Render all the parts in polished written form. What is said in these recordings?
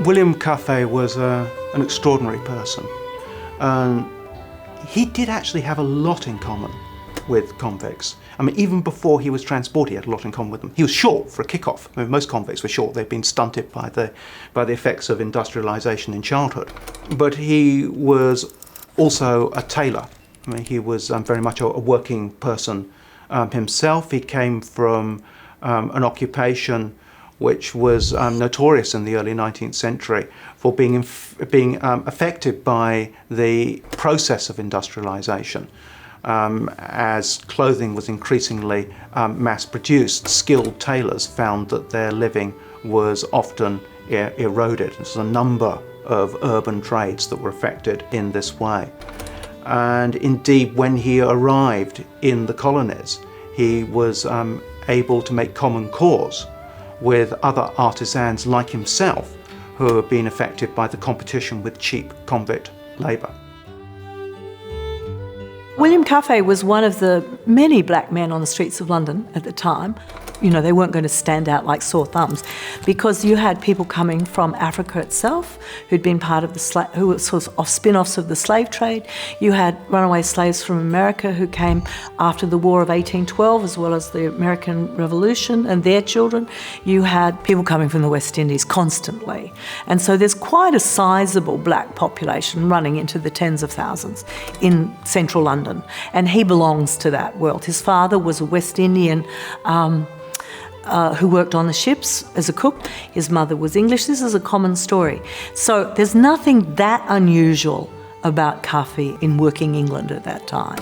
William Cuffay was an extraordinary person. He did actually have a lot in common with convicts. I mean, even before he was transported, he had a lot in common with them. He was short for a kick-off. I mean, most convicts were short. They'd been stunted by the effects of industrialisation in childhood. But he was also a tailor. I mean, he was very much a working person himself. He came from an occupation which was notorious in the early 19th century for being affected by the process of industrialisation. As clothing was increasingly mass-produced, skilled tailors found that their living was often eroded. There's a number of urban trades that were affected in this way. And indeed, when he arrived in the colonies, he was able to make common cause with other artisans like himself who had been affected by the competition with cheap convict labour. William Cuffay was one of the many black men on the streets of London at the time. You know, they weren't going to stand out like sore thumbs because you had people coming from Africa itself who'd been part of who were sort of spin-offs of the slave trade. You had runaway slaves from America who came after the War of 1812 as well as the American Revolution and their children. You had people coming from the West Indies constantly. And so there's quite a sizable black population running into the tens of thousands in central London. And he belongs to that world. His father was a West Indian who worked on the ships as a cook. His mother was English. This is a common story. So there's nothing that unusual about Cuffay in working England at that time.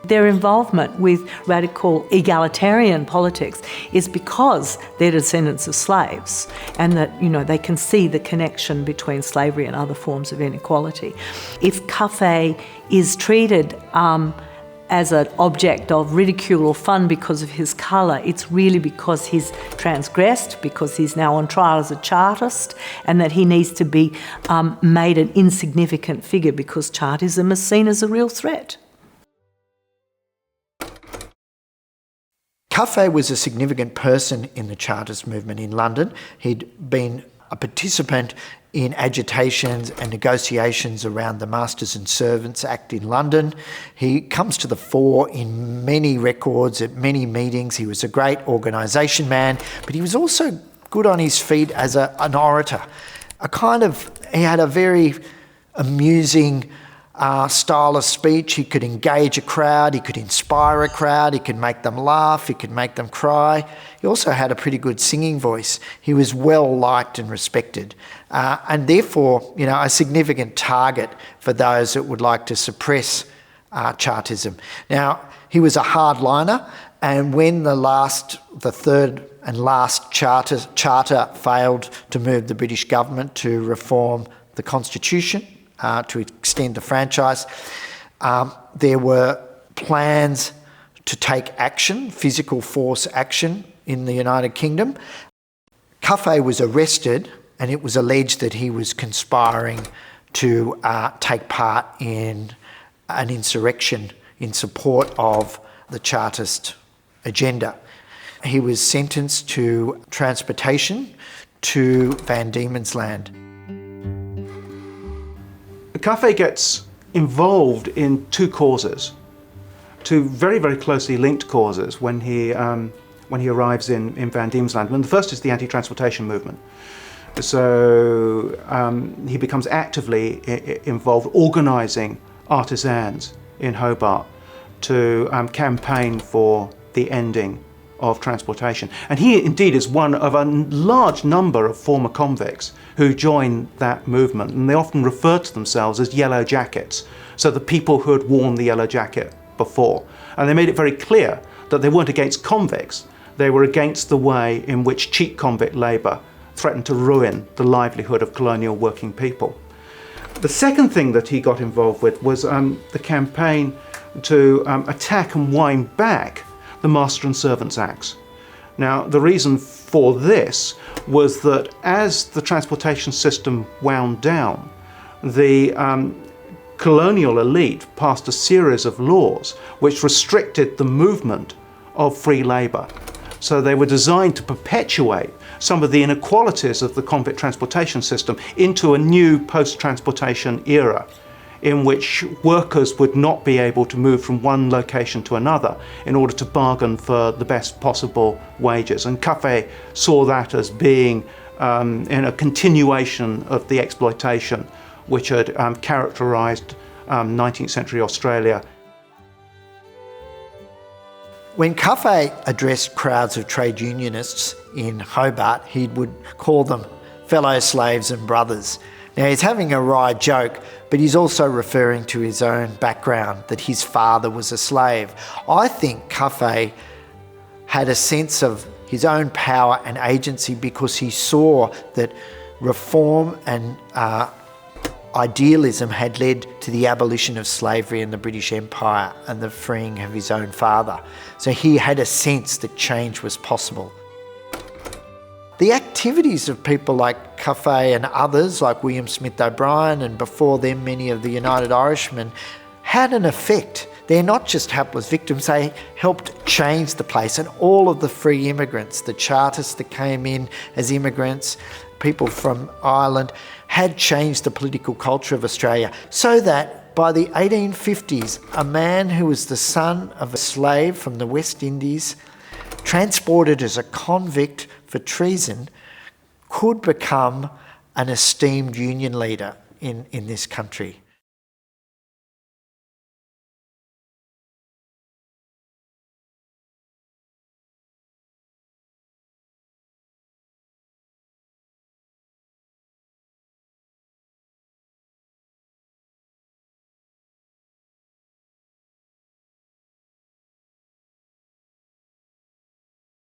Their involvement with radical egalitarian politics is because they're descendants of slaves and that, you know, they can see the connection between slavery and other forms of inequality. If Cuffay is treated as an object of ridicule or fun because of his colour, it's really because he's transgressed, because he's now on trial as a Chartist, and that he needs to be made an insignificant figure because Chartism is seen as a real threat. Cuffay was a significant person in the Chartist movement in London. He'd been a participant in agitations and negotiations around the Masters and Servants Act in London. He comes to the fore in many records, at many meetings. He was a great organisation man, but he was also good on his feet as an orator. He had a very amusing style of speech. He could engage a crowd, he could inspire a crowd, he could make them laugh, he could make them cry. He also had a pretty good singing voice. He was well liked and respected, and therefore, you know, a significant target for those that would like to suppress Chartism. Now, he was a hardliner, and when the third and last charter failed to move the British government to reform the Constitution, to extend the franchise, there were plans to take action, physical force action in the United Kingdom. Cuffay was arrested, and it was alleged that he was conspiring to take part in an insurrection in support of the Chartist agenda. He was sentenced to transportation to Van Diemen's Land. Cuffay gets involved in two causes, two very, very closely linked causes when he arrives in Van Diemen's Land. And the first is the anti-transportation movement. So he becomes actively involved organising artisans in Hobart to campaign for the ending of transportation. And he indeed is one of a large number of former convicts who joined that movement, and they often refer to themselves as yellow jackets, so the people who had worn the yellow jacket before. And they made it very clear that they weren't against convicts, they were against the way in which cheap convict labour threatened to ruin the livelihood of colonial working people. The second thing that he got involved with was the campaign to attack and wind back the Master and Servants Acts. Now, the reason for this was that as the transportation system wound down, the colonial elite passed a series of laws which restricted the movement of free labour. So they were designed to perpetuate some of the inequalities of the convict transportation system into a new post-transportation era, in which workers would not be able to move from one location to another in order to bargain for the best possible wages. And Cuffay saw that as being in a continuation of the exploitation which had characterised 19th century Australia. When Cuffay addressed crowds of trade unionists in Hobart, he would call them fellow slaves and brothers. Now, he's having a wry joke, but he's also referring to his own background, that his father was a slave. I think Cuffay had a sense of his own power and agency because he saw that reform and idealism had led to the abolition of slavery in the British Empire and the freeing of his own father. So he had a sense that change was possible. The activities of people like Cuffay and others, like William Smith O'Brien, and before them many of the United Irishmen, had an effect. They're not just helpless victims, they helped change the place. And all of the free immigrants, the Chartists that came in as immigrants, people from Ireland, had changed the political culture of Australia, so that by the 1850s, a man who was the son of a slave from the West Indies, transported as a convict for treason, could become an esteemed union leader in this country.